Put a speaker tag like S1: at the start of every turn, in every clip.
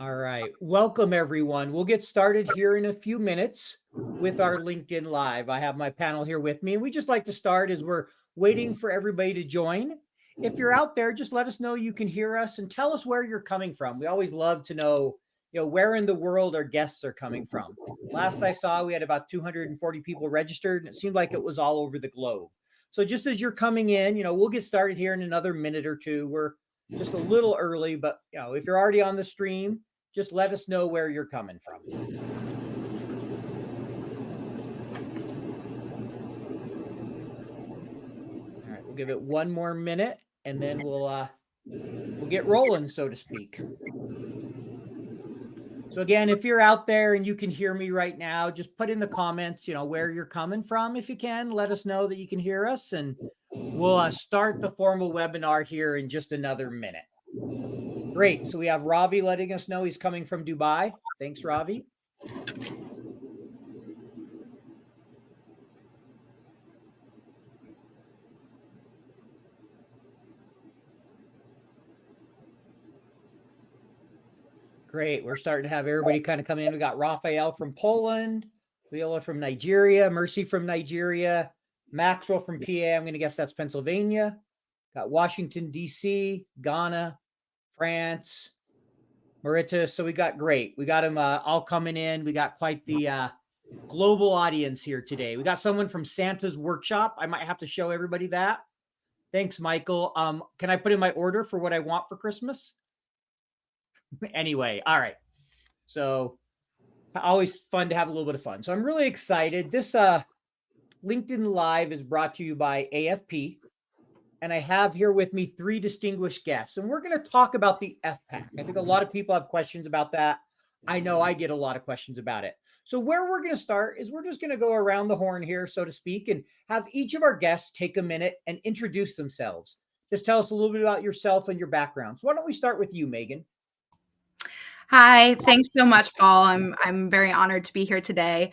S1: All right. Welcome, everyone. We'll get started here in a few minutes with our LinkedIn Live. I have my panel here with me, and we just like to start as we're waiting for everybody to join. If you're out there, just let us know you can hear us and tell us where you're coming from. We always love to know, where in the world our guests are coming from. Last I saw, we had about 240 people registered, and it seemed like it was all over the globe. So just as you're coming in, we'll get started here in another minute or two. We're just a little early, but if you're already on the stream, just let us know where you're coming from. All right, we'll give it one more minute and then we'll get rolling, so to speak. So again, if you're out there and you can hear me right now, just put in the comments, where you're coming from. If you can, let us know that you can hear us, and we'll start the formal webinar here in just another minute. Great. So we have Ravi letting us know he's coming from Dubai. Thanks, Ravi. Great. We're starting to have everybody kind of come in. We got Raphael from Poland, Viola from Nigeria, Mercy from Nigeria, Maxwell from PA. I'm going to guess that's Pennsylvania. Got Washington, D.C., Ghana, France, Mauritius. So we got great. We got them all coming in. We got quite the global audience here today. We got someone from Santa's Workshop. I might have to show everybody that. Thanks, Michael. Can I put in my order for what I want for Christmas? Anyway, all right. So always fun to have a little bit of fun. So I'm really excited. This LinkedIn Live is brought to you by AFP. And I have here with me 3 distinguished guests. And we're going to talk about the FPAC. I think a lot of people have questions about that. I know I get a lot of questions about it. So where we're going to start is we're just going to go around the horn here, so to speak, and have each of our guests take a minute and introduce themselves. Just tell us a little bit about yourself and your background. So why don't we start with you, Megan?
S2: Hi, thanks so much, Paul. I'm very honored to be here today.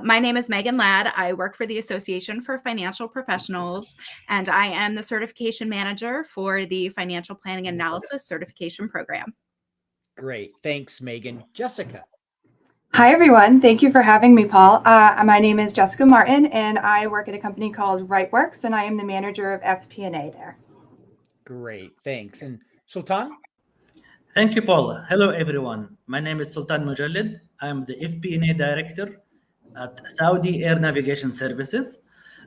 S2: My name is Megan Ladd. I work for the Association for Financial Professionals, and I am the certification manager for the Financial Planning Analysis Certification Program.
S1: Great. Thanks, Megan. Jessica.
S3: Hi, everyone. Thank you for having me, Paul. My name is Jessica Martin, and I work at a company called RightWorks, and I am the manager of FP&A there.
S1: Great. Thanks. And Sultan?
S4: Thank you, Paul. Hello, everyone. My name is Sultan Mujallid. I'm the FP&A director at Saudi Air Navigation Services,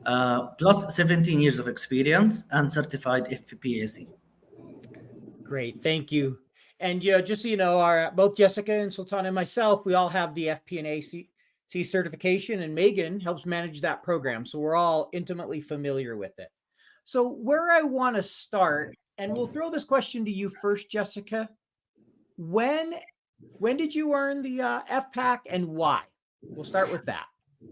S4: plus 17 years of experience and certified FPAC.
S1: Great. Thank you. And just so you know, both Jessica and Sultan and myself, we all have the FP&A certification, and Megan helps manage that program. So we're all intimately familiar with it. So where I want to start, and we'll throw this question to you first, Jessica. When did you earn the FPAC and why? We'll start with that.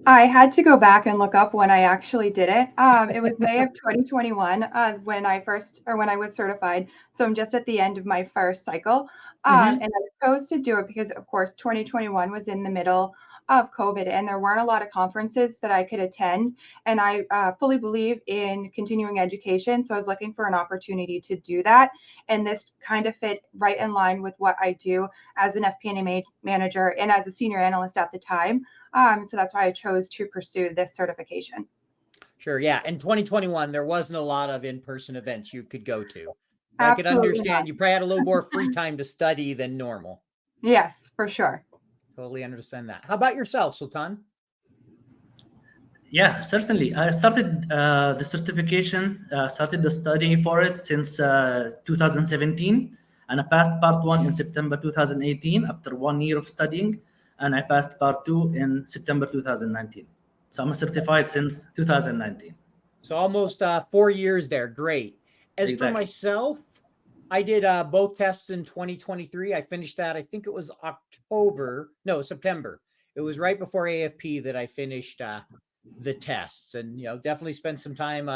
S3: I had to go back and look up when I actually did it. It was May of 2021 when I was certified. So I'm just at the end of my first cycle. And I chose to do it because, of course, 2021 was in the middle of COVID and there weren't a lot of conferences that I could attend. And I fully believe in continuing education. So I was looking for an opportunity to do that. And this kind of fit right in line with what I do as an FP&A manager and as a senior analyst at the time. So that's why I chose to pursue this certification.
S1: Sure. Yeah. In 2021, there wasn't a lot of in-person events you could go to. I
S3: Absolutely
S1: could understand
S3: not.
S1: you probably had a little more free time to study than normal.
S3: Yes, for sure.
S1: Totally understand that. How about yourself, Sultan?
S4: Yeah, certainly. I started the certification, started the study for it since 2017. And I passed part 1 in September 2018 after 1 year of studying. And I passed part 2 in September 2019. So I'm certified since 2019.
S1: So almost 4 years there. Great. As for myself, I did both tests in 2023. I finished that. I think it was September. It was right before AFP that I finished the tests, and definitely spent some time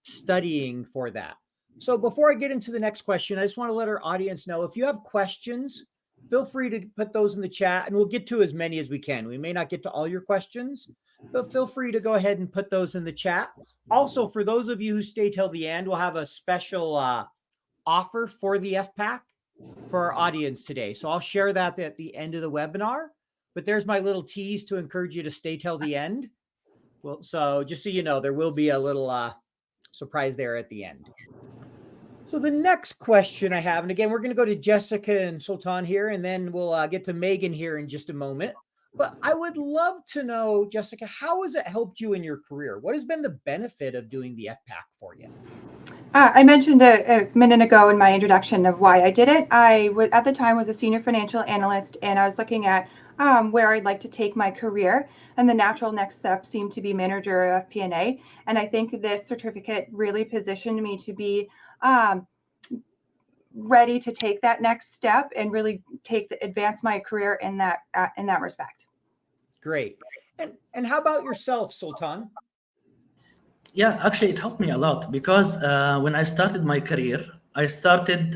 S1: studying for that. So before I get into the next question, I just want to let our audience know, if you have questions, feel free to put those in the chat and we'll get to as many as we can. We may not get to all your questions, but feel free to go ahead and put those in the chat. Also, for those of you who stay till the end, we'll have a special offer for the FPAC. for our audience today. So I'll share that at the end of the webinar, but there's my little tease to encourage you to stay till the end. Well, so just so you know, there will be a little surprise there at the end. So the next question I have, and again, we're going to go to Jessica and Sultan here, and then we'll get to Megan here in just a moment. But I would love to know, Jessica, how has it helped you in your career? What has been the benefit of doing the FPAC for you?
S3: I mentioned a minute ago in my introduction of why I did it. At the time was a senior financial analyst, and I was looking at where I'd like to take my career, and the natural next step seemed to be manager of FP&A. And I think this certificate really positioned me to be ready to take that next step and really advance my career in that respect.
S1: Great. And how about yourself, Sultan?
S4: Yeah, actually, it helped me a lot because when I started my career, I started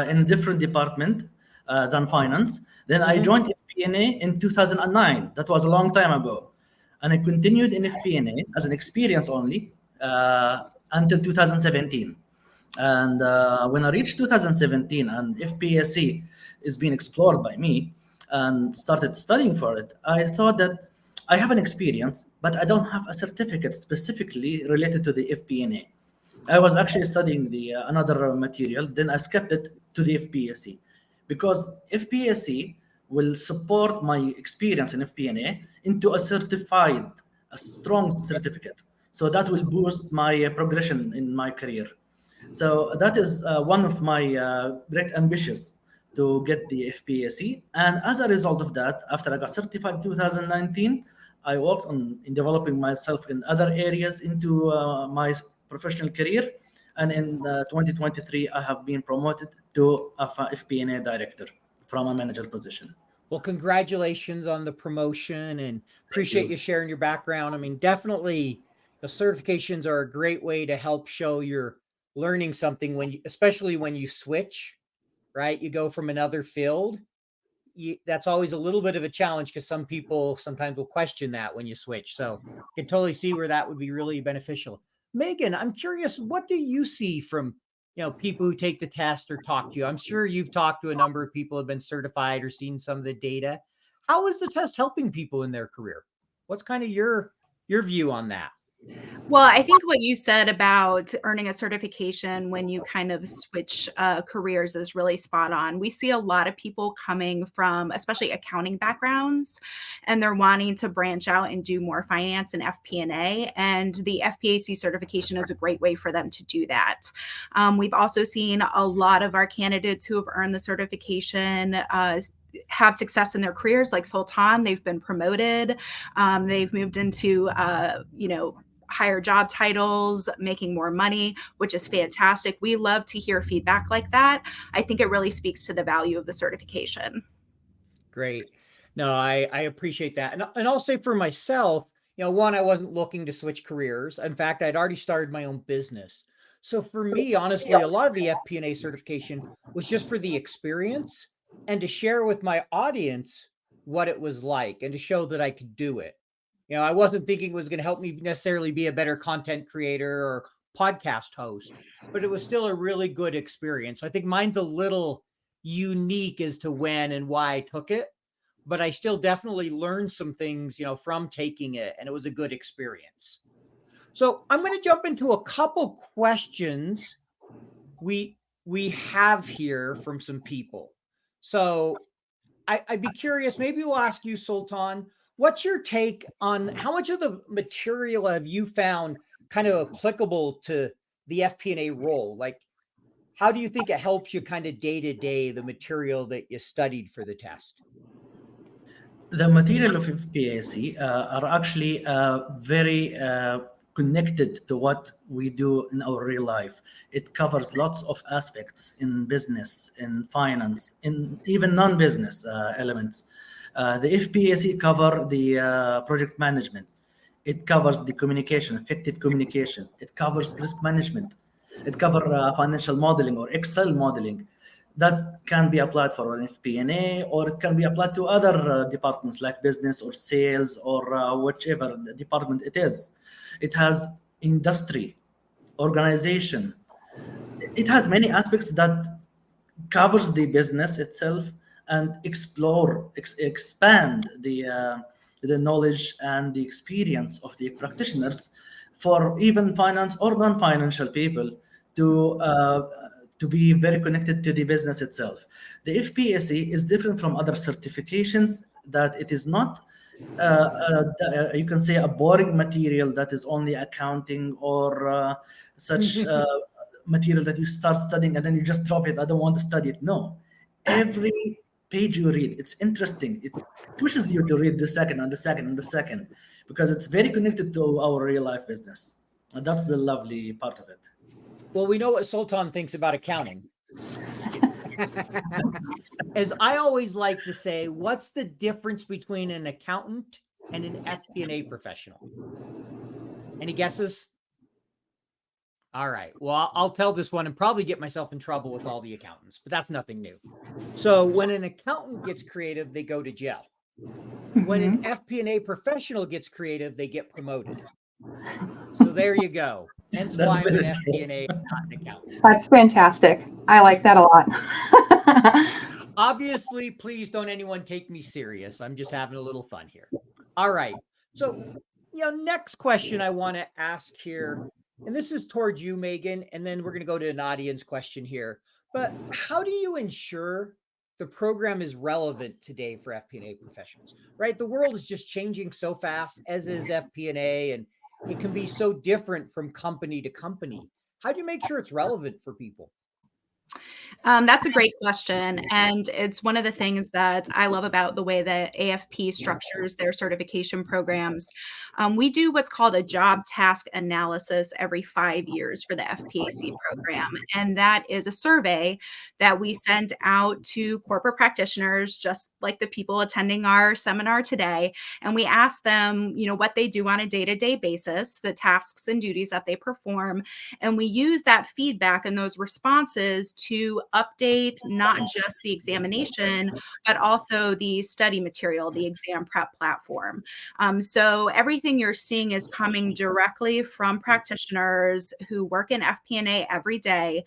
S4: in a different department than finance. Then I joined FP&A in 2009. That was a long time ago. And I continued in FP&A as an experience only until 2017. And when I reached 2017 and FPAC is being explored by me and started studying for it, I thought that I have an experience, but I don't have a certificate specifically related to the FP&A. I was actually studying the another material, then I skipped it to the FPAC because FPAC will support my experience in FP&A into a strong certificate. So that will boost my progression in my career. So that is one of my great ambitions to get the FPAC. And as a result of that, after I got certified in 2019, I worked in developing myself in other areas into my professional career. And in 2023, I have been promoted to a FP&A director from a manager position.
S1: Well, congratulations on the promotion and appreciate you sharing your background. I mean, definitely the certifications are a great way to help show you're learning something especially when you switch, right? You go from another field. That's always a little bit of a challenge because some people sometimes will question that when you switch. So you can totally see where that would be really beneficial. Megan, I'm curious, what do you see from people who take the test or talk to you? I'm sure you've talked to a number of people who have been certified or seen some of the data. How is the test helping people in their career? What's kind of your view on that?
S2: Well, I think what you said about earning a certification when you kind of switch careers is really spot on. We see a lot of people coming from, especially accounting backgrounds, and they're wanting to branch out and do more finance and FP&A. And the FPAC certification is a great way for them to do that. We've also seen a lot of our candidates who have earned the certification have success in their careers, like Sultan. They've been promoted. They've moved into, higher job titles, making more money, which is fantastic. We love to hear feedback like that. I think it really speaks to the value of the certification.
S1: Great. No, I appreciate that. And I'll say for myself, one, I wasn't looking to switch careers. In fact, I'd already started my own business. So for me, honestly, a lot of the FP&A certification was just for the experience and to share with my audience what it was like and to show that I could do it. I wasn't thinking it was going to help me necessarily be a better content creator or podcast host, but it was still a really good experience. I think mine's a little unique as to when and why I took it, but I still definitely learned some things, from taking it, and it was a good experience. So I'm going to jump into a couple questions we have here from some people. So I'd be curious, maybe we'll ask you, Sultan, what's your take on how much of the material have you found kind of applicable to the FP&A role? Like, how do you think it helps you kind of day to day, the material that you studied for the test?
S4: The material of FPAC are actually very connected to what we do in our real life. It covers lots of aspects in business, in finance, in even non-business elements. The FPAC cover the project management. It covers the communication, effective communication. It covers risk management. It covers financial modeling or Excel modeling. That can be applied for an FP&A, or it can be applied to other departments like business or sales or whichever department it is. It has industry, organization. It has many aspects that covers the business itself and expand the knowledge and the experience of the practitioners for even finance or non-financial people to be very connected to the business itself. The FPAC is different from other certifications, that it is not you can say a boring material that is only accounting or such material that you start studying and then you just drop it. I don't want to study it. No, every page you read, it's interesting. It pushes you to read the second and the second and the second, because it's very connected to our real life business. And that's the lovely part of it.
S1: Well, we know what Sultan thinks about accounting. As I always like to say, what's the difference between an accountant and an FP&A professional? Any guesses? All right. Well, I'll tell this one and probably get myself in trouble with all the accountants, but that's nothing new. So when an accountant gets creative, they go to jail. When an FP&A professional gets creative, they get promoted. So there you go. Hence
S4: That's
S1: why I'm an
S4: very true.
S1: FP&A, not an accountant.
S3: That's fantastic. I like that a lot.
S1: Obviously, please don't anyone take me serious. I'm just having a little fun here. All right. So, next question I want to ask here, and this is towards you, Megan, and then we're going to go to an audience question here. But how do you ensure the program is relevant today for FP&A professionals, right? The world is just changing so fast, as is FP&A, and it can be so different from company to company. How do you make sure it's relevant for people?
S2: That's a great question. And it's one of the things that I love about the way that AFP structures their certification programs. We do what's called a job task analysis every 5 years for the FPAC program. And that is a survey that we send out to corporate practitioners, just like the people attending our seminar today. And we ask them, what they do on a day-to-day basis, the tasks and duties that they perform. And we use that feedback and those responses to update not just the examination, but also the study material, the exam prep platform. So everything you're seeing is coming directly from practitioners who work in FP&A every day,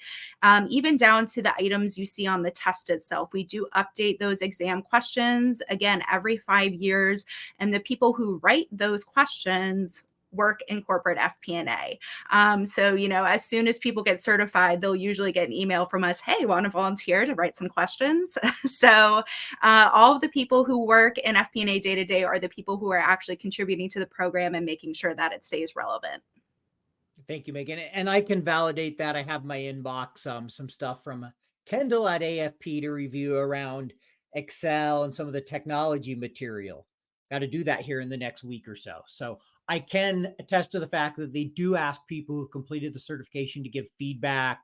S2: even down to the items you see on the test itself. We do update those exam questions, again, every 5 years. And the people who write those questions work in corporate FP&A. So, as soon as people get certified, they'll usually get an email from us, hey, want to volunteer to write some questions? So all of the people who work in FP&A day-to-day are the people who are actually contributing to the program and making sure that it stays relevant.
S1: Thank you, Megan. And I can validate that. I have my inbox, some stuff from Kendall at AFP to review around Excel and some of the technology material. Got to do that here in the next week or so. So I can attest to the fact that they do ask people who've completed the certification to give feedback,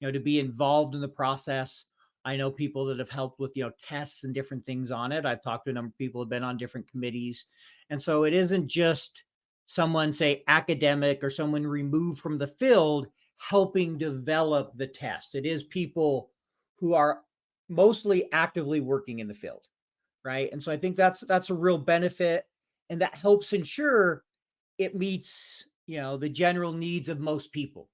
S1: to be involved in the process. I know people that have helped with, tests and different things on it. I've talked to a number of people who have been on different committees. And so it isn't just someone, say, academic or someone removed from the field helping develop the test. It is people who are mostly actively working in the field, right? And so I think that's a real benefit, and that helps ensure it meets, the general needs of most people.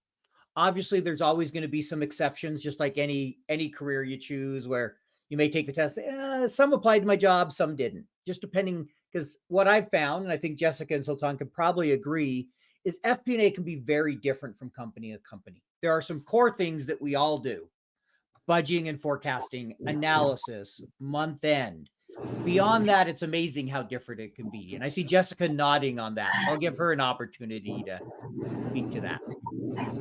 S1: Obviously, there's always going to be some exceptions, just like any career you choose, where you may take the test. Some applied to my job, some didn't, just depending. Because what I've found, and I think Jessica and Sultan could probably agree, is FP&A can be very different from company to company. There are some core things that we all do: budgeting and forecasting, analysis, month end. Beyond that, it's amazing how different it can be. And I see Jessica nodding on that, so I'll give her an opportunity to speak to that.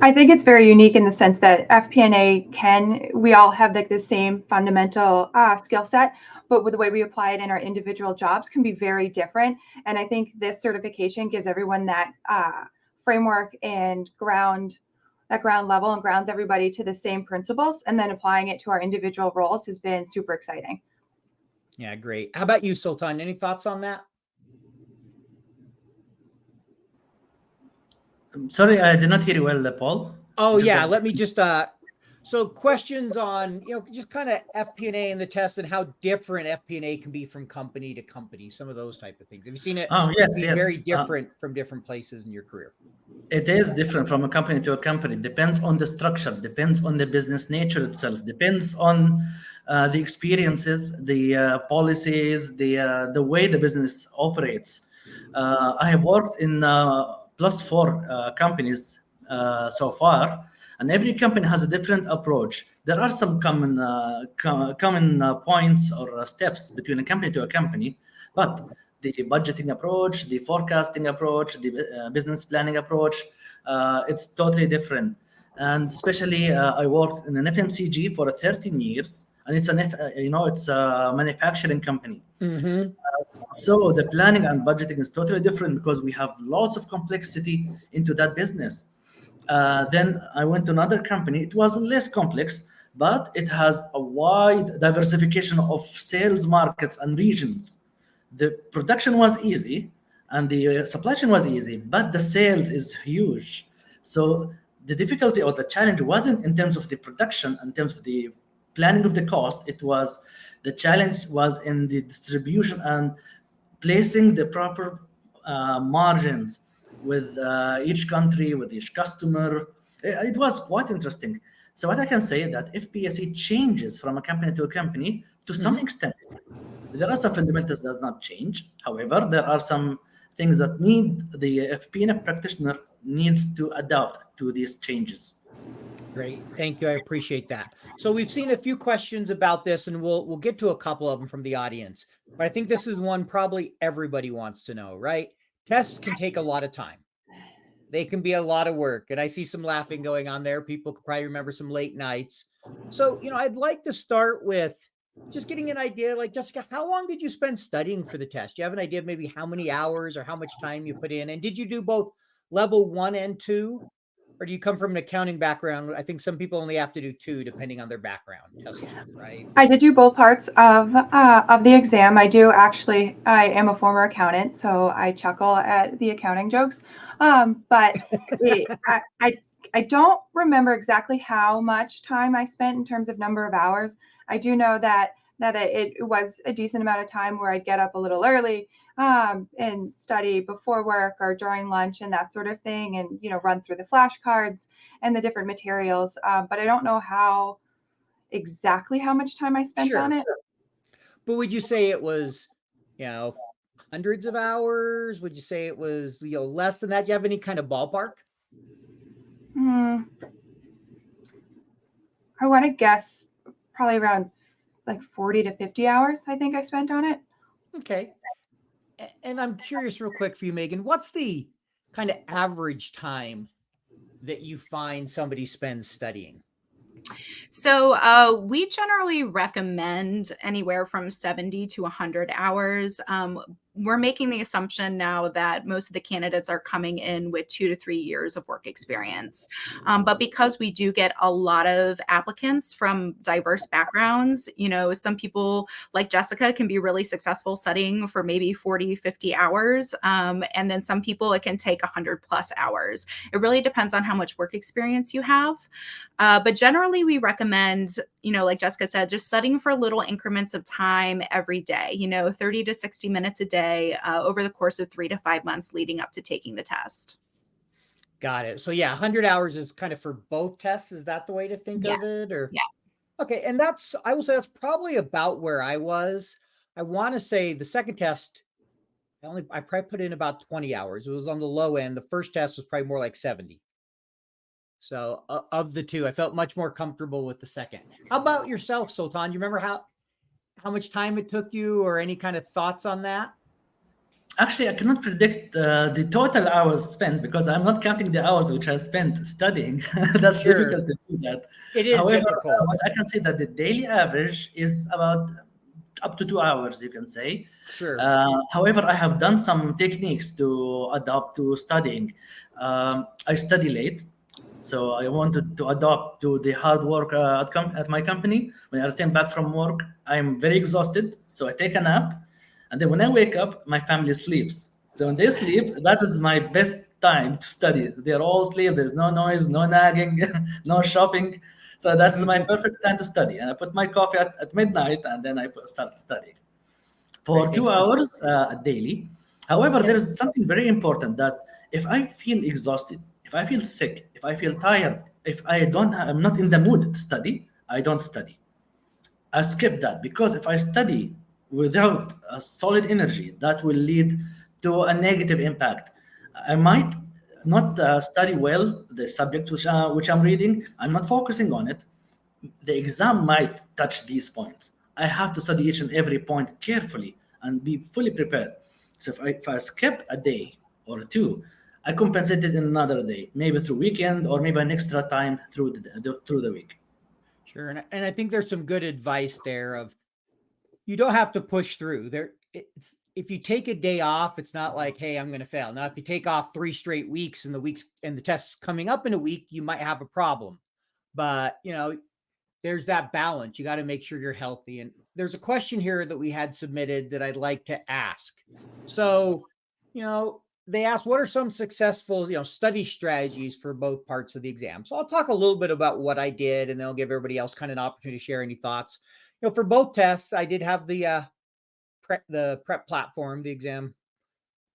S3: I think it's very unique in the sense that FP&A we all have like the same fundamental skill set, but with the way we apply it in our individual jobs can be very different. And I think this certification gives everyone that framework and ground level, and grounds everybody to the same principles, and then applying it to our individual roles has been super exciting.
S1: Yeah, great. How about you, Sultan? Any thoughts on that?
S4: Sorry, I did not hear you well, Paul.
S1: Oh, yeah. Let me just So questions on, just kind of FP&A and the test and how different FP&A can be from company to company, some of those type of things. Have you seen it
S4: Yes,
S1: be
S4: yes.
S1: very different from different places in your career?
S4: It is different from a company to a company. Depends on the structure, depends on the business nature itself, depends on the experiences, the policies, the way the business operates. I have worked in +4 companies so far, and every company has a different approach. There are some common points or steps between a company to a company, but the budgeting approach, the forecasting approach, the business planning approach, it's totally different. And especially, I worked in an FMCG for 13 years, and it's it's a manufacturing company. So the planning and budgeting is totally different because we have lots of complexity into that business. Then I went to another company. It was less complex, but it has a wide diversification of sales markets and regions. The production was easy and the supply chain was easy, but the sales is huge. So the difficulty or the challenge wasn't in terms of the production, in terms of the planning of the cost. The challenge was in the distribution and placing the proper margins with each country, with each customer. It was quite interesting. So what I can say is that FPSC changes from a company to a company to some extent. There are some fundamentals that does not change. However, there are some things that need the FP&A practitioner needs to adapt to these changes.
S1: Great. Thank you. I appreciate that. So we've seen a few questions about this, and we'll get to a couple of them from the audience. But I think this is one probably everybody wants to know, right? Tests can take a lot of time. They can be a lot of work. And I see some laughing going on there. People could probably remember some late nights. So, I'd like to start with just getting an idea, like, Jessica, how long did you spend studying for the test? Do you have an idea of maybe how many hours or how much time you put in? And did you do both level 1 and 2? Or do you come from an accounting background? I think some people only have to do 2 depending on their background, test 2, right?
S3: I did do both parts of the exam. I am a former accountant, so I chuckle at the accounting jokes. But I don't remember exactly how much time I spent in terms of number of hours. I do know that it was a decent amount of time where I'd get up a little early and study before work or during lunch and that sort of thing, and run through the flashcards and the different materials. But I don't know exactly how much time I spent on it.
S1: But would you say it was, hundreds of hours? Would you say it was, less than that? Do you have any kind of ballpark?
S3: I want to guess probably around like 40 to 50 hours, I think I spent on it.
S1: Okay. And I'm curious real quick for you, Megan, what's the kind of average time that you find somebody spends studying?
S2: So we generally recommend anywhere from 70 to 100 hours. We're making the assumption now that most of the candidates are coming in with 2 to 3 years of work experience. But because we do get a lot of applicants from diverse backgrounds, some people like Jessica can be really successful studying for maybe 40, 50 hours. And then some people, it can take 100 plus hours. It really depends on how much work experience you have. But generally, we recommend, like Jessica said, just studying for little increments of time every day, 30 to 60 minutes a day over the course of 3 to 5 months leading up to taking the test.
S1: Got it. So 100 hours is kind of for both tests. Is that the way to think of it? Or
S2: yeah.
S1: Okay. And I will say that's probably about where I was. I want to say the second test, I probably put in about 20 hours. It was on the low end. The first test was probably more like 70. So of the two, I felt much more comfortable with the second. How about yourself, Sultan? Do you remember how much time it took you or any kind of thoughts on that?
S4: Actually, I cannot predict the total hours spent because I'm not counting the hours which I spent studying. That's difficult to do that.
S1: It is
S4: However,
S1: difficult.
S4: what I can say that the daily average is about up to 2 hours, you can say.
S1: Sure.
S4: However, I have done some techniques to adapt to studying. I study late. So I wanted to adapt to the hard work at my company. When I return back from work, I'm very exhausted. So I take a nap. And then when I wake up, my family sleeps. So when they sleep, that is my best time to study. They're all asleep. There's no noise, no nagging, no shopping. So that's my perfect time to study. And I put my coffee at midnight, and then I start studying for
S1: Great,
S4: 2 hours daily. However, there is something very important that if I feel exhausted, if I feel sick, if I feel tired, if I'm not in the mood to study, I don't study. I skip that because if I study without a solid energy, that will lead to a negative impact. I might not study well the subject which I'm reading. I'm not focusing on it. The exam might touch these points. I have to study each and every point carefully and be fully prepared. So if I skip a day or two, I compensate it in another day, maybe through weekend or maybe an extra time through the week.
S1: Sure. And I think there's some good advice there of you don't have to push through there. It's if you take a day off, it's not like, hey, I'm going to fail. Now, if you take off 3 straight weeks and the tests coming up in a week, you might have a problem. But, there's that balance. You got to make sure you're healthy. And there's a question here that we had submitted that I'd like to ask. So, they asked, what are some successful, study strategies for both parts of the exam? So I'll talk a little bit about what I did, and then I'll give everybody else kind of an opportunity to share any thoughts. For both tests, I did have the prep platform, the exam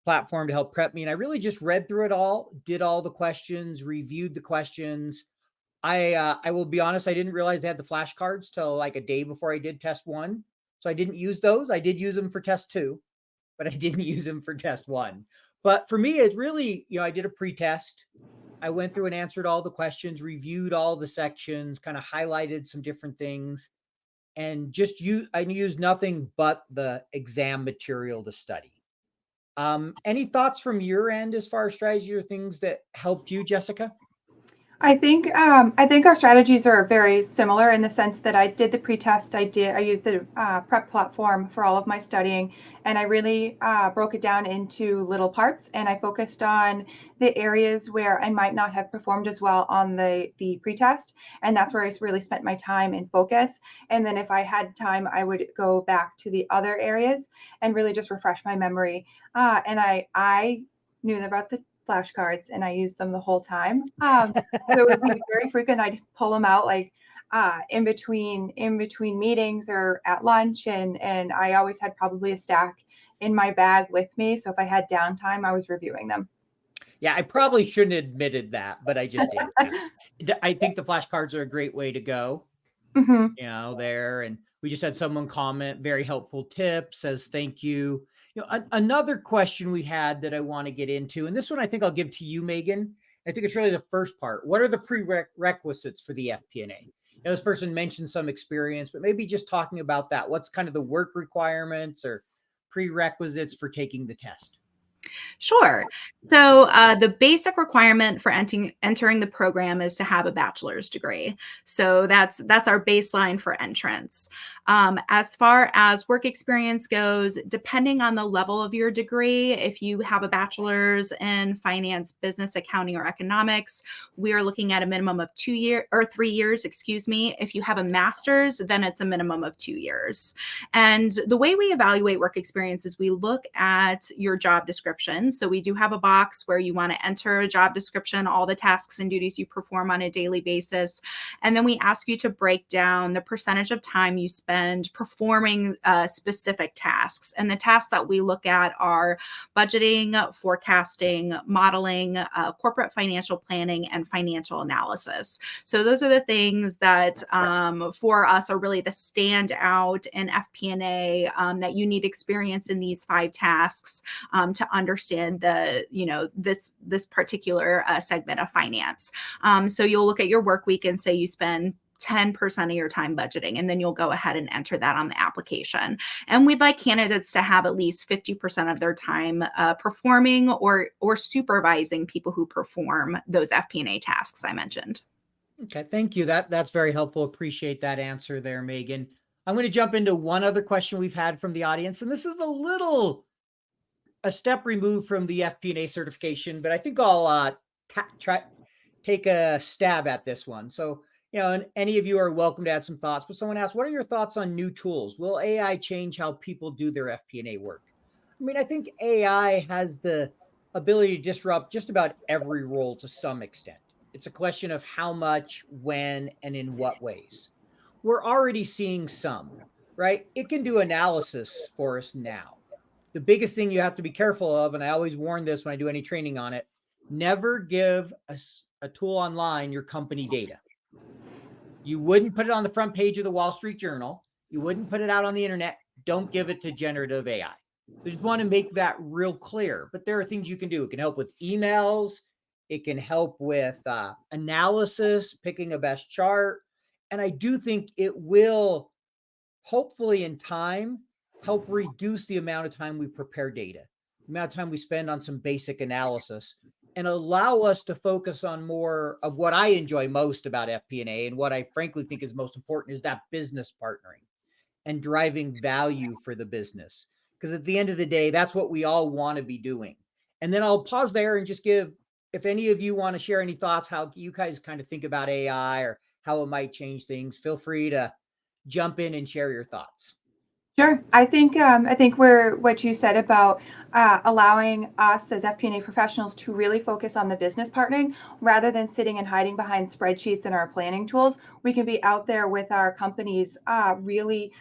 S1: platform to help prep me. And I really just read through it all, did all the questions, reviewed the questions. I will be honest, I didn't realize they had the flashcards till like a day before I did test 1. So I didn't use those. I did use them for test 2, but I didn't use them for test 1. But for me, it's really, I did a pre-test. I went through and answered all the questions, reviewed all the sections, kind of highlighted some different things, and I used nothing but the exam material to study. Any thoughts from your end as far as strategy or things that helped you, Jessica?
S3: I think our strategies are very similar in the sense that I did the pre-test. I used the prep platform for all of my studying, and I really broke it down into little parts. And I focused on the areas where I might not have performed as well on the pre-test, and that's where I really spent my time and focus. And then if I had time, I would go back to the other areas and really just refresh my memory. And I knew about the flashcards and I used them the whole time. So it would be very frequent. I'd pull them out like in between meetings or at lunch, and I always had probably a stack in my bag with me. So if I had downtime, I was reviewing them.
S1: Yeah, I probably shouldn't have admitted that, but I just did. I think the flashcards are a great way to go. There. And we just had someone comment, very helpful tip, says thank you. Another question we had that I want to get into, and this one I think I'll give to you, Megan. I think it's really the first part. What are the prerequisites for the FP&A? This person mentioned some experience, but maybe just talking about that. What's kind of the work requirements or prerequisites for taking the test?
S2: Sure. So the basic requirement for entering the program is to have a bachelor's degree. So that's our baseline for entrance. As far as work experience goes, depending on the level of your degree, if you have a bachelor's in finance, business, accounting, or economics, we are looking at a minimum of 3 years, excuse me. If you have a master's, then it's a minimum of 2 years. And the way we evaluate work experience is we look at your job description. So we do have a box where you want to enter a job description, all the tasks and duties you perform on a daily basis. And then we ask you to break down the percentage of time you spend performing specific tasks. And the tasks that we look at are budgeting, forecasting, modeling, corporate financial planning, and financial analysis. So those are the things that for us are really the standout in FP&A that you need experience in these 5 tasks to understand this particular segment of finance. So you'll look at your work week and say you spend 10% of your time budgeting, and then you'll go ahead and enter that on the application. And we'd like candidates to have at least 50% of their time performing or supervising people who perform those FP&A tasks I mentioned.
S1: Okay, thank you. That's very helpful. Appreciate that answer there, Megan. I'm going to jump into one other question we've had from the audience, and this is a step removed from the FP&A certification, but I think I'll take a stab at this one. So, and any of you are welcome to add some thoughts, but someone asked, what are your thoughts on new tools? Will AI change how people do their FP&A work? I mean, I think AI has the ability to disrupt just about every role to some extent. It's a question of how much, when, and in what ways. We're already seeing some, right? It can do analysis for us now. The biggest thing you have to be careful of, and I always warn this when I do any training on it, never give a tool online your company data. You wouldn't put it on the front page of the Wall Street Journal. You wouldn't put it out on the internet. Don't give it to generative AI. I just want to make that real clear. But there are things you can do. It can help with emails. It can help with analysis, picking a best chart. And I do think it will, hopefully in time, help reduce the amount of time we prepare data, the amount of time we spend on some basic analysis, and allow us to focus on more of what I enjoy most about FP&A, and what I frankly think is most important is that business partnering and driving value for the business. Because at the end of the day, that's what we all want to be doing. And then I'll pause there and just give, if any of you want to share any thoughts, how you guys kind of think about AI or how it might change things, feel free to jump in and share your thoughts.
S3: Sure. I think what you said about allowing us as FP&A professionals to really focus on the business partnering rather than sitting and hiding behind spreadsheets and our planning tools. We can be out there with our companies, really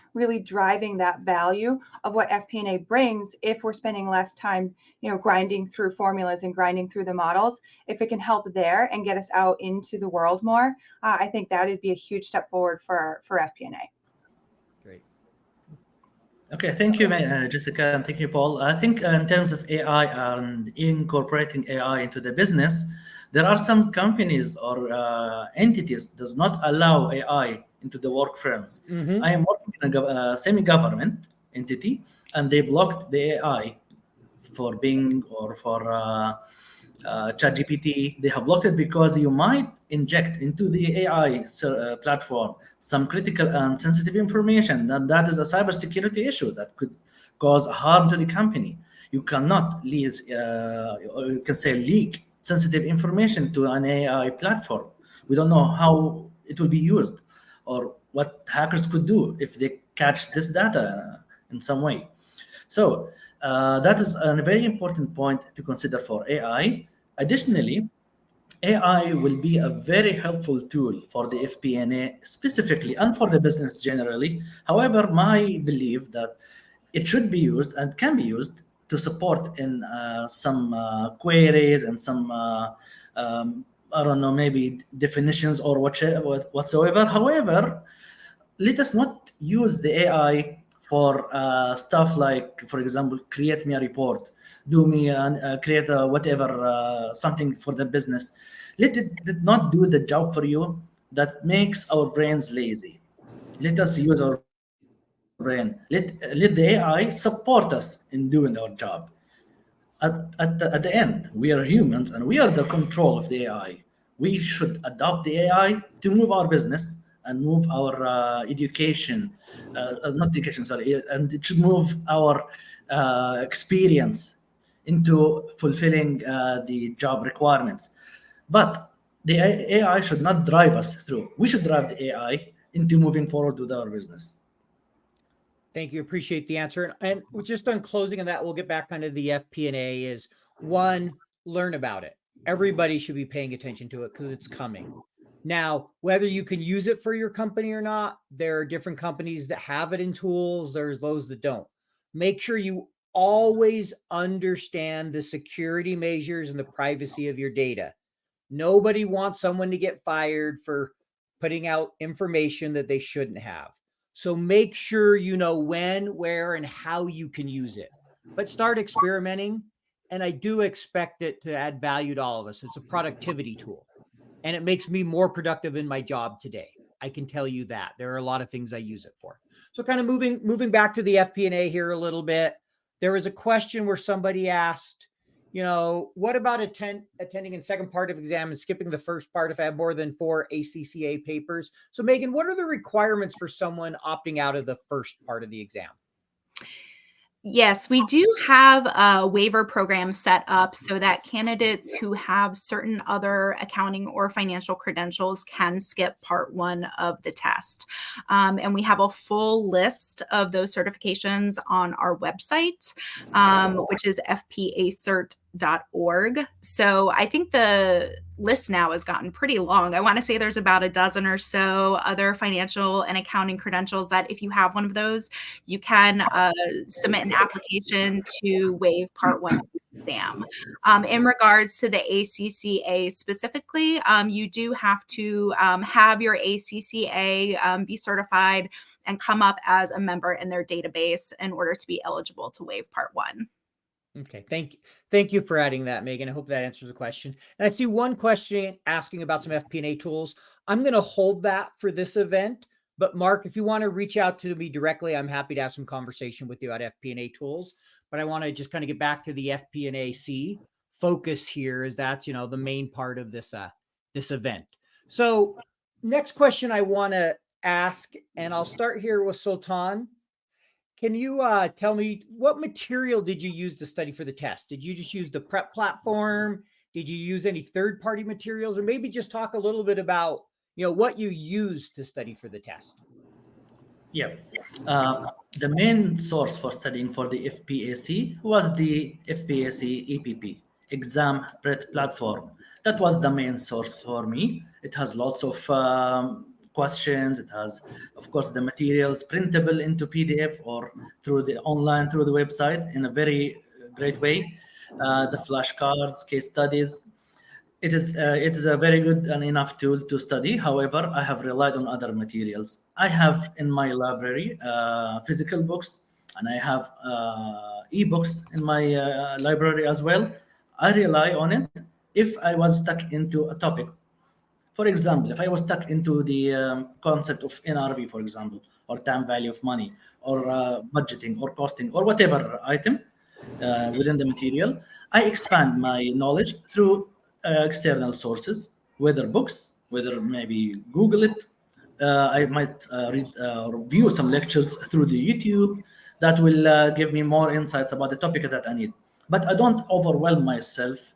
S3: driving that value of what FP&A brings. If we're spending less time, grinding through formulas and grinding through the models, if it can help there and get us out into the world more, I think that would be a huge step forward for FP&A.
S1: Great.
S4: Okay, thank you, Jessica, and thank you, Paul. I think in terms of AI and incorporating AI into the business, there are some companies or entities does not allow AI into the work firms.
S1: Mm-hmm.
S4: I am working in a semi-government entity, and they blocked the AI for Bing or for ChatGPT. They have blocked it because you might inject into the AI platform some critical and sensitive information. That is a cybersecurity issue that could cause harm to the company. You cannot leak sensitive information to an AI platform. We don't know how it will be used or what hackers could do if they catch this data in some way. So that is a very important point to consider for AI. Additionally, AI will be a very helpful tool for the FP&A specifically and for the business generally. However, my belief that it should be used and can be used to support in some queries and some I don't know, maybe definitions or whatsoever. However, let us not use the AI for stuff like, for example, create me a report, do me and create a whatever something for the business. Let it not do the job for you that makes our brains lazy. Let us use our brain. Let the AI support us in doing our job. At the end, we are humans and we are the control of the AI. We should adopt the AI to move our business and move our education, not education, sorry, and it should move our experience into fulfilling the job requirements. But the AI should not drive us through. We should drive the AI into moving forward with our business.
S1: Thank you. Appreciate the answer. And just on closing on that, we'll get back kind of the FP&A is one, learn about it. Everybody should be paying attention to it because it's coming. Now, whether you can use it for your company or not, there are different companies that have it in tools. There's those that don't. Make sure you always understand the security measures and the privacy of your data. Nobody wants someone to get fired for putting out information that they shouldn't have. So make sure you know when, where, and how you can use it. But start experimenting. And I do expect it to add value to all of us. It's a productivity tool. And it makes me more productive in my job today. I can tell you that. There are a lot of things I use it for. So kind of moving back to the FP&A here a little bit. There was a question where somebody asked, what about attending in second part of exam and skipping the first part if I have more than 4 ACCA papers? So Megan, what are the requirements for someone opting out of the first part of the exam?
S2: Yes, we do have a waiver program set up so that candidates who have certain other accounting or financial credentials can skip part 1 of the test. And we have a full list of those certifications on our website, which is fpacert.org. So I think the list now has gotten pretty long. I want to say there's about a dozen or so other financial and accounting credentials that if you have one of those, you can submit an application to waive Part 1 exam. In regards to the ACCA specifically, you do have to have your ACCA be certified and come up as a member in their database in order to be eligible to waive Part 1.
S1: Okay, thank you for adding that, Megan. I hope that answers the question. And I see one question asking about some FP&A tools. I'm going to hold that for this event, but Mark, if you want to reach out to me directly, I'm happy to have some conversation with you about FP&A tools. But I want to just kind of get back to the FP&AC focus here, as that's the main part of this this event. So next question I want to ask, and I'll start here with Sultan. Can you tell me what material did you use to study for the test? Did you just use the prep platform? Did you use any third-party materials, or maybe just talk a little bit about what you used to study for the test?
S4: Yeah. The main source for studying for the FPAC was the FPAC EPP exam prep platform. That was the main source for me. It has lots of questions. It has, of course, the materials printable into PDF or through the online, through the website in a very great way. The flashcards, case studies. It is a very good and enough tool to study. However, I have relied on other materials. I have in my library physical books, and I have ebooks in my library as well. I rely on it if I was stuck into a topic. For example, if I was stuck into the concept of NRV, for example, or time value of money, or budgeting, or costing, or whatever item within the material, I expand my knowledge through external sources, whether books, whether maybe Google it. I might read or view some lectures through the YouTube that will give me more insights about the topic that I need. But I don't overwhelm myself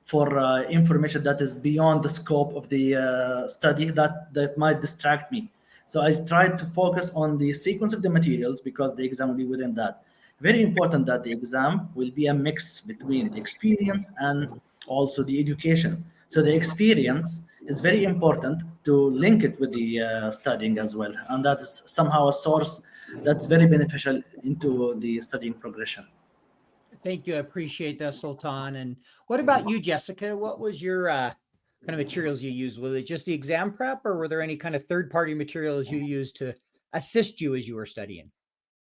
S4: for information that is beyond the scope of the study that might distract me. So I try to focus on the sequence of the materials because the exam will be within that. Very important that the exam will be a mix between the experience and also the education. So the experience is very important to link it with the studying as well. And that is somehow a source that's very beneficial into the studying progression.
S1: Thank you. I appreciate that, Sultan. And what about you, Jessica? What was your kind of materials you used? Was it just the exam prep, or were there any kind of third-party materials you used to assist you as you were studying?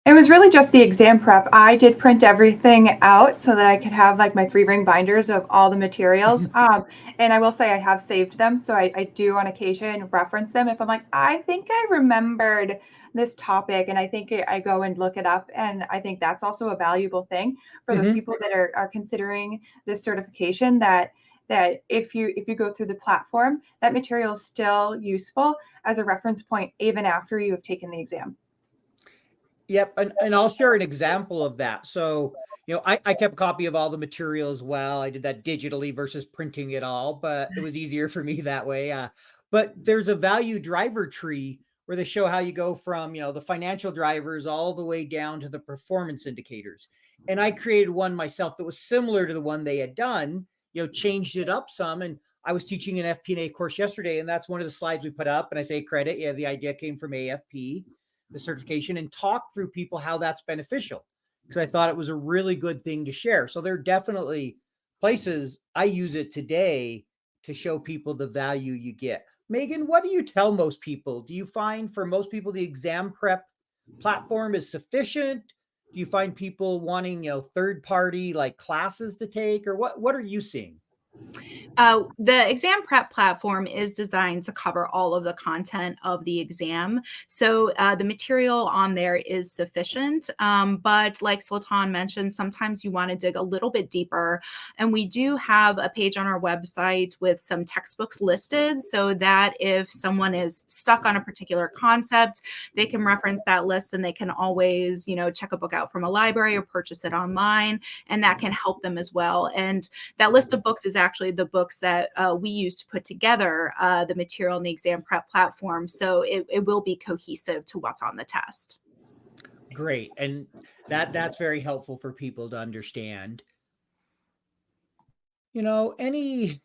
S3: It was really just the exam prep. I did print everything out so that I could have like my 3-ring binders of all the materials. And I will say I have saved them. So I do on occasion reference them if I'm like, I think I remembered this topic and I think I go and look it up. And I think that's also a valuable thing for those people that are considering this certification, that if you go through the platform, that material is still useful as a reference point even after you have taken the exam.
S1: Yep. And I'll share an example of that. So, I kept a copy of all the material as well. I did that digitally versus printing it all, but it was easier for me that way. But there's a value driver tree where they show how you go from, the financial drivers all the way down to the performance indicators. And I created one myself that was similar to the one they had done, changed it up some. And I was teaching an FP&A course yesterday, and that's one of the slides we put up. And I say credit. Yeah, the idea came from AFP, the certification, and talk through people how that's beneficial, because I thought it was a really good thing to share. So there are definitely places I use it today to show people the value you get. Megan, what do you tell most people? Do you find for most people the exam prep platform is sufficient? Do you find people wanting, third party like classes to take, or what are you seeing?
S2: The exam prep platform is designed to cover all of the content of the exam. So the material on there is sufficient. But like Sultan mentioned, sometimes you want to dig a little bit deeper. And we do have a page on our website with some textbooks listed so that if someone is stuck on a particular concept, they can reference that list and they can always, check a book out from a library or purchase it online. And that can help them as well. And that list of books is actually the books that we use to put together the material in the exam prep platform. So it will be cohesive to what's on the test.
S1: Great. And that's very helpful for people to understand. Any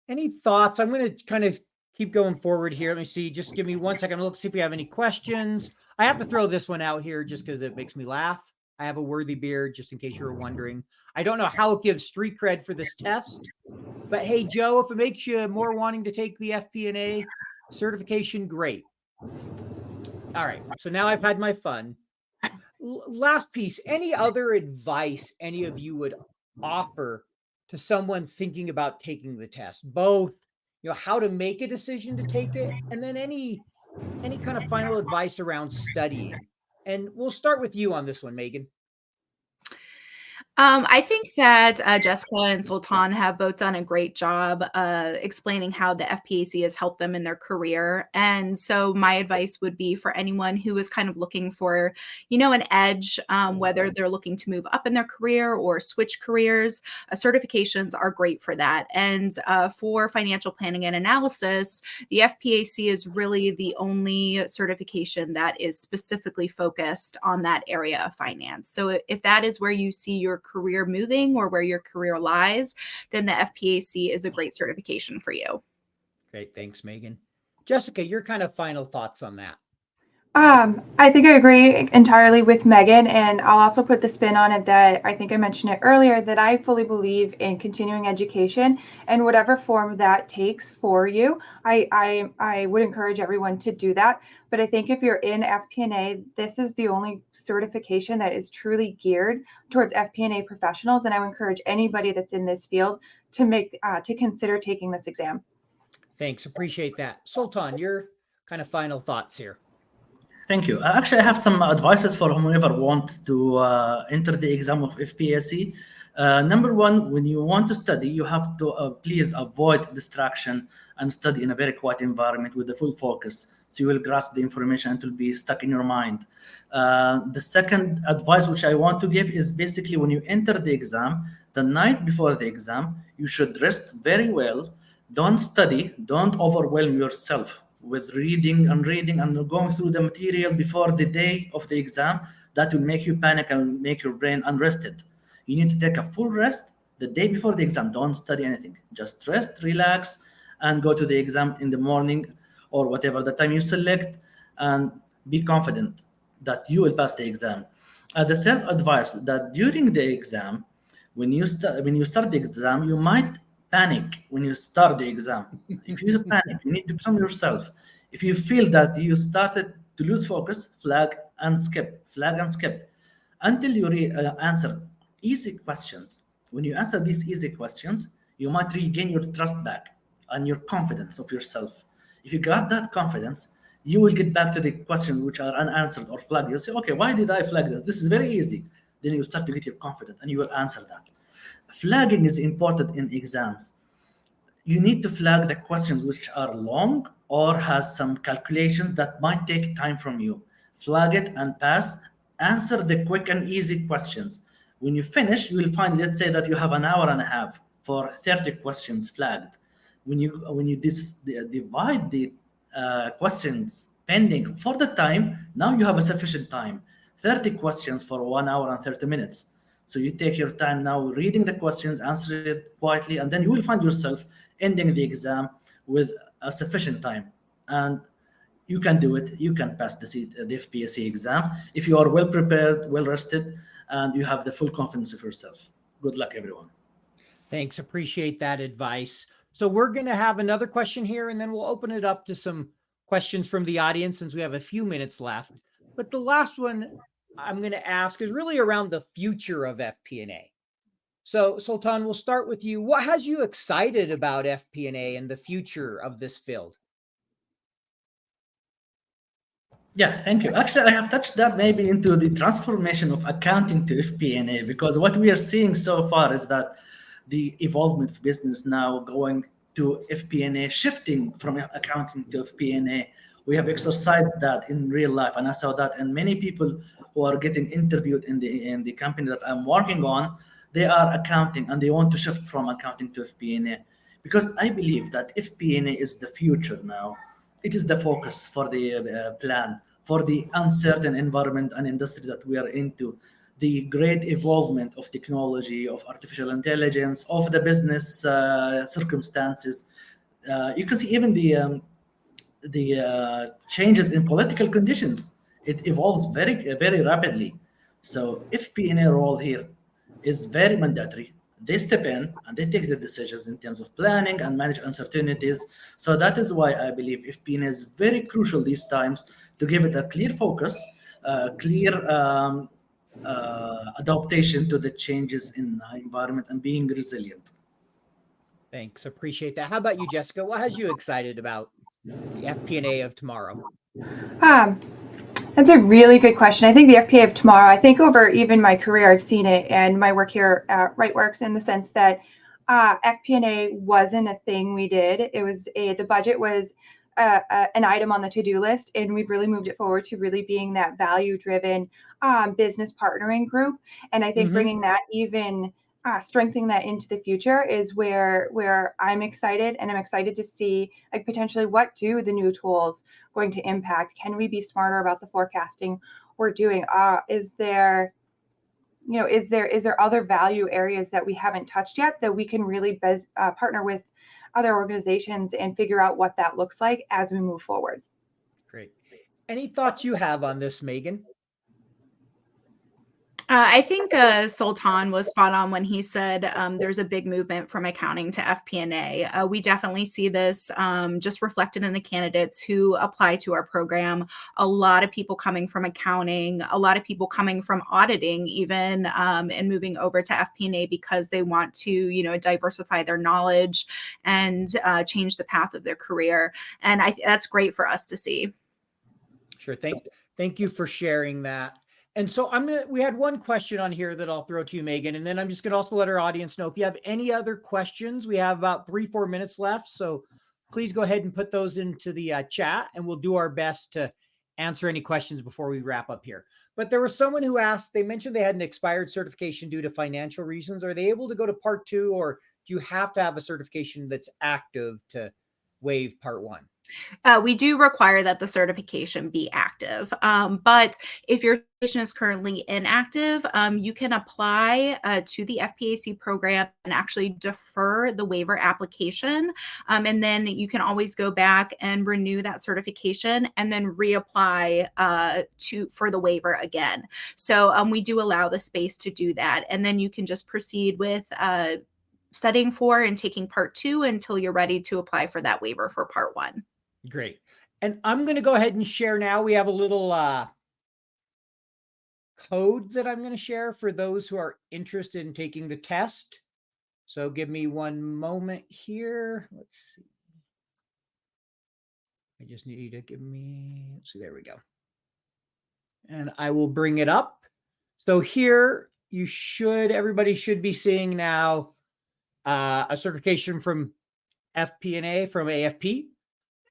S1: Any thoughts? I'm going to kind of keep going forward here. Let me see. Just give me 1 second. Look, see if we have any questions. I have to throw this one out here just because it makes me laugh. I have a worthy beard, just in case you were wondering. I don't know how it gives street cred for this test, but hey, Joe, if it makes you more wanting to take the FP&A certification, great. All right. So now I've had my fun. Last piece. Any other advice any of you would offer to someone thinking about taking the test? Both, how to make a decision to take it, and then any kind of final advice around studying. And we'll start with you on this one, Megan.
S2: I think that Jessica and Sultan have both done a great job explaining how the FPAC has helped them in their career. And so my advice would be for anyone who is kind of looking for, an edge, whether they're looking to move up in their career or switch careers, certifications are great for that. And for financial planning and analysis, the FPAC is really the only certification that is specifically focused on that area of finance. So if that is where you see your career moving or where your career lies, then the FPAC is a great certification for you.
S1: Great. Thanks, Megan. Jessica, your kind of final thoughts on that.
S3: I think I agree entirely with Megan, and I'll also put the spin on it that I think I mentioned it earlier, that I fully believe in continuing education and whatever form that takes for you. I would encourage everyone to do that. But I think if you're in FP&A, this is the only certification that is truly geared towards FP&A professionals, and I would encourage anybody that's in this field to consider taking this exam.
S1: Thanks. Appreciate that. Sultan, your kind of final thoughts here.
S4: Thank you. Actually, I have some advices for whomever want to enter the exam of FPAC. Number one, when you want to study, you have to please avoid distraction and study in a very quiet environment with the full focus. So you will grasp the information and it will be stuck in your mind. The second advice which I want to give is basically when you enter the exam, the night before the exam, you should rest very well. Don't study, don't overwhelm yourself with reading and going through the material before the day of the exam. That will make you panic and make your brain unrested. You need to take a full rest the day before the exam. Don't study anything. Just rest, relax, and go to the exam in the morning or whatever the time you select, and be confident that you will pass the exam. The third advice, that during the exam, when you start the exam, you might panic when you start the exam. If you panic, you need to calm yourself. If you feel that you started to lose focus, flag and skip until you answer easy questions. When you answer these easy questions, you might regain your trust back and your confidence of yourself. If you got that confidence, you will get back to the questions which are unanswered or flagged. You'll say, okay, why did I flag this? This is very easy. Then you start to get your confidence and you will answer that. Flagging is important in exams. You need to flag the questions which are long or has some calculations that might take time from you. Flag it and pass. Answer the quick and easy questions. When you finish, you will find, let's say that you have an hour and a half for 30 questions flagged. When you divide the questions pending for the time, now you have a sufficient time. 30 questions for 1 hour and 30 minutes. So you take your time now reading the questions, answer it quietly, and then you will find yourself ending the exam with a sufficient time. And you can do it. You can pass the FPAC exam if you are well prepared, well rested, and you have the full confidence of yourself. Good luck, everyone.
S1: Thanks. Appreciate that advice. So we're going to have another question here, and then we'll open it up to some questions from the audience since we have a few minutes left. But the last one I'm going to ask is really around the future of FP&A. So Sultan, we'll start with you. What has you excited about FP&A and the future of this field?
S4: Yeah, thank you. Actually, I have touched that maybe into the transformation of accounting to FP&A, because what we are seeing so far is that the evolvement of business now going to FP&A, shifting from accounting to FP&A. We have exercised that in real life, and I saw that. And many people who are getting interviewed in the company that I'm working on, they are accounting and they want to shift from accounting to FP&A, because I believe that FP&A is the future now. It is the focus for the plan, for the uncertain environment and industry that we are into. the great evolvement of technology, of artificial intelligence, of the business circumstances. You can see even the changes in political conditions. It evolves very rapidly. So FP&A role here is very mandatory. They step in and they take the decisions in terms of planning and manage uncertainties. So that is why I believe FP&A is very crucial these times to give it a clear focus, clear adaptation to the changes in the environment and being resilient.
S1: Thanks. Appreciate that. How about you, Jessica? What has you excited about the FP&A of tomorrow?
S3: Um, that's a really good question. I think the FPA of tomorrow, I think over even my career, I've seen it, and my work here at RightWorks, in the sense that FP&A wasn't a thing we did. It was the budget was an item on the to-do list, and we've really moved it forward to really being that value-driven business partnering group. And I think bringing that even strengthening that into the future is where I'm excited, and I'm excited to see like potentially what do the new tools going to impact. Can we be smarter about the forecasting we're doing? Is there other value areas that we haven't touched yet that we can really partner with other organizations and figure out what that looks like as we move forward?
S1: Great. Any thoughts you have on this, Megan?
S2: I think Sultan was spot on when he said there's a big movement from accounting to FP&A. We definitely see this just reflected in the candidates who apply to our program. A lot of people coming from accounting, a lot of people coming from auditing even, and moving over to FP&A because they want to, diversify their knowledge and change the path of their career. And that's great for us to see.
S1: Sure. Thank you for sharing that. And so we had one question on here that I'll throw to you, Megan, and then I'm just going to also let our audience know if you have any other questions. We have about 3-4 minutes left, so please go ahead and put those into the chat, and we'll do our best to answer any questions before we wrap up here. But there was someone who asked, they mentioned they had an expired certification due to financial reasons. Are they able to go to part 2, or do you have to have a certification that's active to waive part 1?
S2: We do require that the certification be active. But if your certification is currently inactive, you can apply to the FPAC program and actually defer the waiver application. And then you can always go back and renew that certification and then reapply for the waiver again. So we do allow the space to do that. And then you can just proceed with studying for and taking part 2 until you're ready to apply for that waiver for part 1.
S1: Great. And I'm going to go ahead and share now. We have a little code that I'm going to share for those who are interested in taking the test. So give me one moment here. Let's see. I just need you to give me, let's see, there we go. And I will bring it up. So here everybody should be seeing now a certification from FP&A from AFP.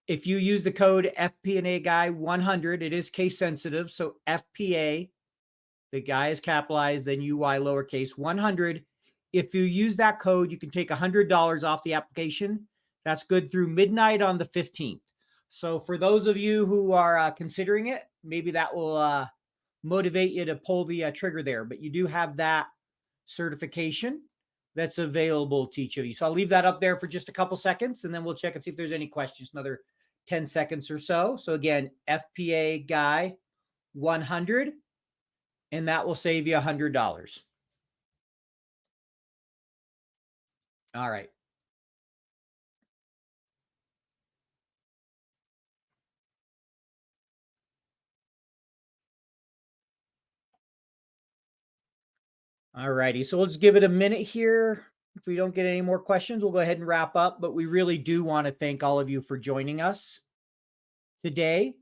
S1: If you use the code FP&A Guy 100, it is case sensitive. So FPA, the guy is capitalized, then UY lowercase 100. If you use that code, you can take $100 off the application. That's good through midnight on the 15th. So for those of you who are considering it, maybe that will motivate you to pull the trigger there. But you do have that certification that's available to each of you. So I'll leave that up there for just a couple seconds, and then we'll check and see if there's any questions. Another 10 seconds or so. So again, FPA Guy 100, and that will save you $100. All right. All righty. So we'll just give it a minute here. If we don't get any more questions, we'll go ahead and wrap up. But we really do want to thank all of you for joining us today.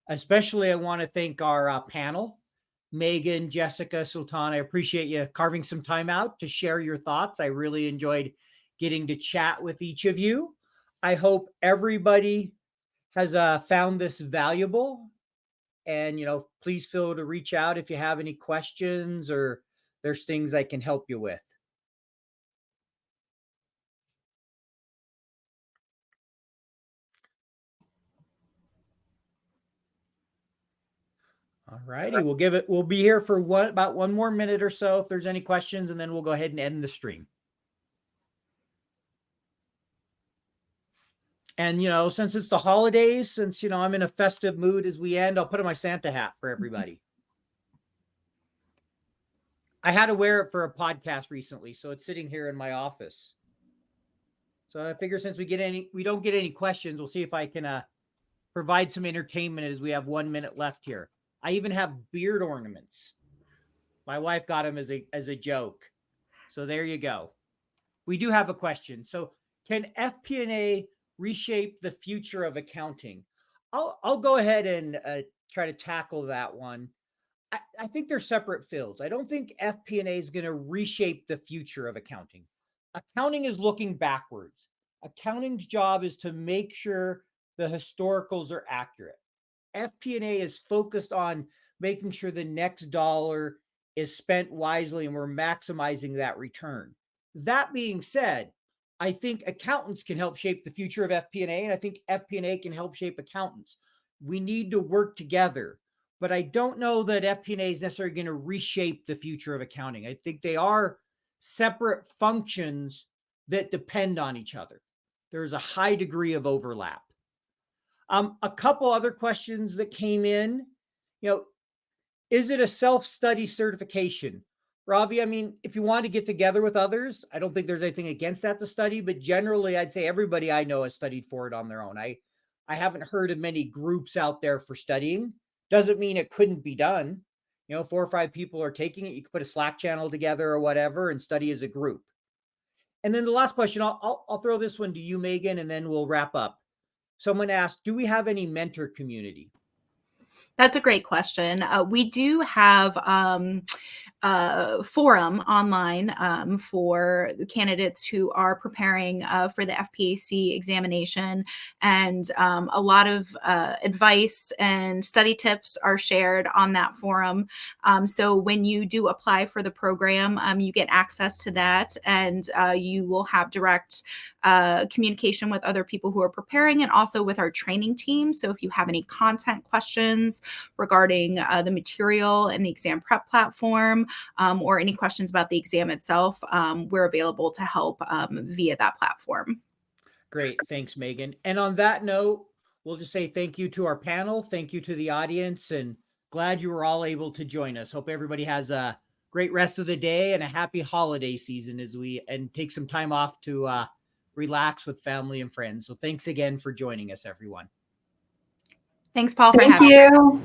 S1: Especially, I want to thank our panel, Megan, Jessica, Sultan. I appreciate you carving some time out to share your thoughts. I really enjoyed getting to chat with each of you. I hope everybody has found this valuable. And, please feel to reach out if you have any questions or there's things I can help you with. All righty. We'll be here for about one more minute or so if there's any questions, and then we'll go ahead and end the stream. And, since it's the holidays, since, I'm in a festive mood as we end, I'll put on my Santa hat for everybody. I had to wear it for a podcast recently, so it's sitting here in my office. So I figure since we don't get any questions, we'll see if I can provide some entertainment as we have 1 minute left here. I even have beard ornaments. My wife got them as a joke. So there you go. We do have a question. So can FP&A reshape the future of accounting? I'll go ahead and try to tackle that one. I think they're separate fields. I don't think FP&A is going to reshape the future of accounting. Accounting is looking backwards. Accounting's job is to make sure the historicals are accurate. FP&A is focused on making sure the next dollar is spent wisely and we're maximizing that return. That being said, I think accountants can help shape the future of FP&A, and I think FP&A can help shape accountants. We need to work together, but I don't know that FP&A is necessarily going to reshape the future of accounting. I think they are separate functions that depend on each other. There's a high degree of overlap. A couple other questions that came in, is it a self-study certification? Ravi, I mean, if you want to get together with others, I don't think there's anything against that to study, but generally I'd say everybody I know has studied for it on their own. I haven't heard of many groups out there for studying. Doesn't mean it couldn't be done. 4 or 5 people are taking it. You could put a Slack channel together or whatever and study as a group. And then the last question, I'll throw this one to you, Megan, and then we'll wrap up. Someone asked, do we have any mentor community?
S2: That's a great question. We do have forum online for the candidates who are preparing for the FPAC examination, and a lot of advice and study tips are shared on that forum. So when you do apply for the program, you get access to that, and you will have direct communication with other people who are preparing, and also with our training team. So if you have any content questions regarding the material and the exam prep platform, or any questions about the exam itself, we're available to help via that platform.
S1: Great. Thanks, Megan. And on that note, we'll just say thank you to our panel. Thank you to the audience, and glad you were all able to join us. Hope everybody has a great rest of the day and a happy holiday season and take some time off to relax with family and friends. So thanks again for joining us, everyone.
S2: Thanks, Paul, for
S3: Thank
S2: having me.
S3: you.